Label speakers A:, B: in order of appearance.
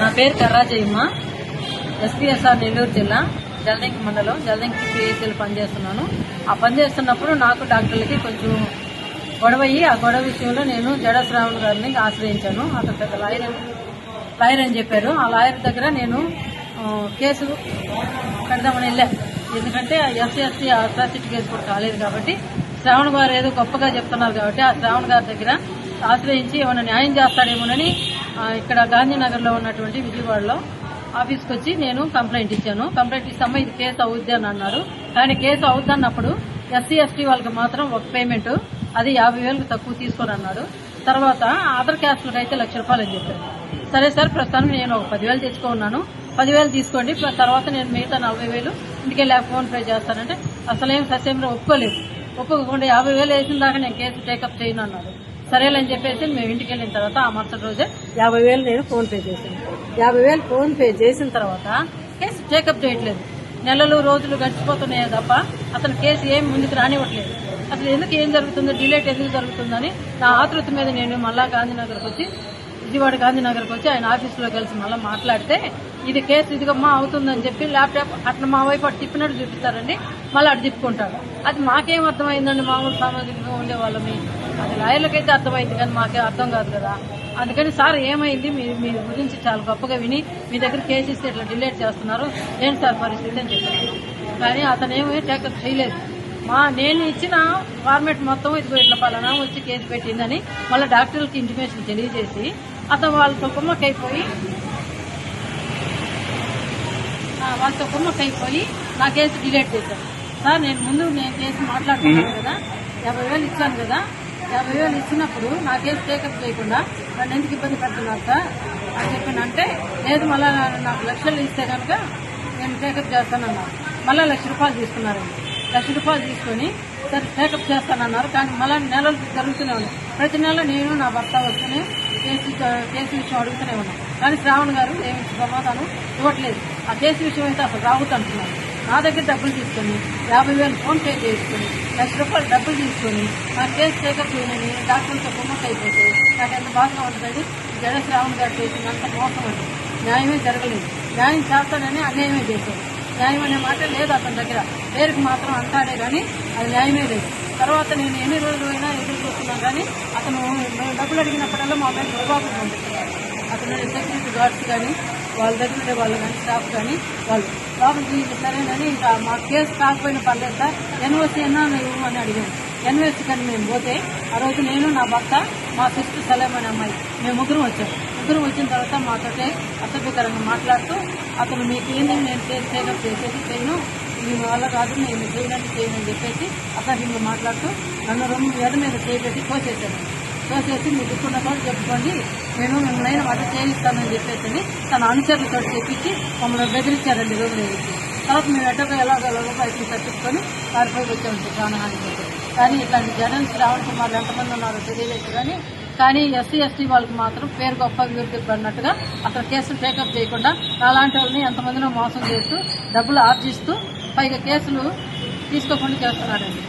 A: నా పేరు కర్రాజయ్యమ్మ. ఎస్పీఎస్ఆర్ నెల్లూరు జిల్లా జలదంకి మండలం జలదంకి పిఎస్సీలో పనిచేస్తున్నాను. ఆ పనిచేస్తున్నప్పుడు నాకు డాక్టర్లకి కొంచెం గొడవయ్యి ఆ గొడవ విషయంలో నేను జడ శ్రావణ్ గారిని ఆశ్రయించాను. అతను పెద్ద లాయర్ అని చెప్పారు. ఆ లాయర్ దగ్గర నేను కేసు పెడదామని వెళ్ళాను. ఎందుకంటే ఎస్సీ అట్రాసిటీ కేసు కూడా కాలేదు కాబట్టి శ్రావణ్ గారు ఏదో గొప్పగా చెప్తున్నారు కాబట్టి ఆ శ్రావణ్ గారి దగ్గర ఆశ్రయించి ఏమైనా న్యాయం చేస్తాడేమోనని ఇక్కడ గాంధీనగర్లో ఉన్నటువంటి విజయవాడలో ఆఫీస్కి వచ్చి నేను కంప్లైంట్ ఇచ్చాను. కంప్లైంట్ ఇస్తామా ఇది కేసు అవుద్ది అని అన్నారు. కానీ కేసు అవుద్దన్నప్పుడు ఎస్సీ ఎస్టీ వాళ్ళకి మాత్రం ఒక పేమెంట్ అది 50,000 తక్కువ తీసుకొని అన్నారు. తర్వాత అదర్ క్యాస్ట్లకు అయితే ₹1,00,000 అని చెప్పారు. సరే సార్ ప్రస్తుతానికి నేను ఒక 10,000 తెచ్చుకున్నాను, 10,000 తీసుకోండి, తర్వాత నేను మిగతా 40,000 ఇంటికెళ్ళి ఫోన్ పే చేస్తానంటే అసలేం ససేమిలో ఒప్పుకోలేదు. ఒప్పుకోకుండా 50,000 వేసిన దాకా నేను కేసు టేకప్ చేయను అన్నారు. సరేలని చెప్పేసి మేము ఇంటికి వెళ్ళిన తర్వాత ఆ మరుసటి రోజే 50,000 నేను ఫోన్ పే చేశాను. 50,000 ఫోన్ పే చేసిన తర్వాత కేసు టేకప్ చేయట్లేదు. నెలలు రోజులు గడిచిపోతున్నాయే తప్ప అతను కేసు ఏం ముందుకు రానివ్వట్లేదు. అసలు ఎందుకు ఏం జరుగుతుందో, డిలేట్ ఎందుకు జరుగుతుందని నా ఆతృత మీద నేను మళ్ళా విజయవాడ గాంధీనగర్కి వచ్చి ఆయన ఆఫీసులో కలిసి మళ్ళీ మాట్లాడితే ఇది కేసు ఇదిగమ్మా అవుతుందని చెప్పి ల్యాప్టాప్ అట్లా మా వైపు అటు తిప్పినట్టు చూపిస్తారండి, మళ్ళీ అటు తిప్పుకుంటారు. అది మాకేం అర్థమైందండి, మామూలు సామాజికంగా ఉండేవాళ్ళమి. అది లాయర్లకైతే అర్థమైంది కానీ మాకే అర్థం కాదు కదా. అందుకని సార్ ఏమైంది, మీ గురించి చాలా గొప్పగా విని మీ దగ్గర కేసు ఇస్తే ఇట్లా డిలేట్ చేస్తున్నారు, ఏంటి సార్ పరిస్థితి అని చెప్పారు. కానీ అతను ఏమీ టేకప్ చేయలేదు. నేను ఇచ్చిన ఫార్మేట్ మొత్తం ఇదిగో ఇట్లా పలానా వచ్చి కేసు పెట్టిందని మళ్ళీ డాక్టర్లకి ఇంటిమేషన్ తెలియజేసి అతను వాళ్ళతో కుమ్మక్కైపోయి నా కేసు డిలేట్ చేశారు. సార్ నేను కేసు మాట్లాడుతున్నాను కదా, 50,000 ఇచ్చాను కదా, 50,000 ఇచ్చినప్పుడు నా కేసు టేకప్ చేయకుండా నన్ను ఎందుకు ఇబ్బంది పెడుతున్నారు సార్ అని చెప్పినంటే లేదు మళ్ళీ నాకు ₹1,00,000 ఇస్తే కనుక నేను టేకప్ చేస్తానన్నారు. మళ్ళీ ₹1,00,000 తీసుకున్నారండి. ₹1,00,000 తీసుకొని సరే టేకప్ చేస్తానన్నారు. కానీ మళ్ళీ నెలలు జరుగుతూనే ఉన్నాయి. ప్రతి నెల నేను నా భర్త వస్తూనే కేసు విషయం అడుగుతూనే ఉన్నాను. కానీ శ్రావణ్ గారు ఏమి సమాధానం ఇవ్వట్లేదు. ఆ కేసు విషయం అయితే అసలు రావుతుంటున్నారు. నా దగ్గర డబ్బులు తీసుకొని 50,000 ఫోన్ పే చేసుకుని ₹1,00,000 డబ్బులు తీసుకొని నా కేసు టేకప్ చేయనని డాక్టర్లతో కుమ్మక్క అయిపోతే నాకు ఎంత బాధగా ఉంటుంది. జడ శ్రావణ్ గారు చేసినంత మోసం అండి. న్యాయమే జరగలేదు. న్యాయం చేస్తానని అన్యాయమే చేశారు. న్యాయం అనే మాట లేదు అతని దగ్గర, పేరుకి మాత్రం అంటాడే కానీ అది న్యాయమే లేదు. తర్వాత నేను ఎన్ని రోజులు అయినా ఎదురు చూస్తున్నాను కానీ అతను డబ్బులు అడిగినప్పుడల్లా మా మీద దుర్బాబు పంపిస్తున్నారు. అతను సెక్యూరిటీ గార్డ్స్ కానీ వాళ్ళ దగ్గర ఉండే వాళ్ళు కానీ స్టాఫ్ కానీ వాళ్ళు లోపలికి సరేనని ఇంకా మా కేసు కాకపోయినా పర్లేదు సార్ ఎన్ఓసీ అన్నా ఇవ్వమని అడిగాను. ఎన్ఓసీ కానీ మేము పోతే ఆ రోజు నేను నా భర్త మా సిస్టర్ సలేం అనే అమ్మాయి మేము ముగ్గురం వచ్చాము. ముగ్గురం వచ్చిన తర్వాత మాతోటే అసభ్యకరంగా మాట్లాడుతూ అతను మీకు ఏంటంటే నేను కేసు టేకప్ చేసేది చేయను, మీ వల్ల కాదు, నేను చేయనని చెప్పేసి అసభ్యంగా మాట్లాడుతూ నన్ను 2 మీద చేపెట్టి తోసేసి మీరు దిక్కున్న కూడా చెప్పుకోండి, నేను మిమ్మల్ని అది చేయిస్తానని చెప్పేసి తన అనుచరులతో చెప్పించి మమ్మల్ని బెదిరించారండి రూమ్ వేసి. తర్వాత మేము ఎట్టగా ఎలాగో బయటకు తప్పించుకొని పారిపోయి వచ్చామండి ప్రాణహానికి. కానీ ఇట్లాంటి జగన్ శ్రావణ్ కుమార్ ఎంతమంది ఉన్నారో తెలియలేదు. కానీ ఎస్సీ ఎస్టీ వాళ్ళకి మాత్రం పేరు గొప్ప అభివృద్ధి పడినట్టుగా అసలు కేసులు టేకప్ చేయకుండా అలాంటి వాళ్ళని ఎంతమందినో మోసం చేస్తూ డబ్బులు ఆర్జిస్తూ పైగా కేసులు తీసుకోకుండా చేస్తున్నాడండి.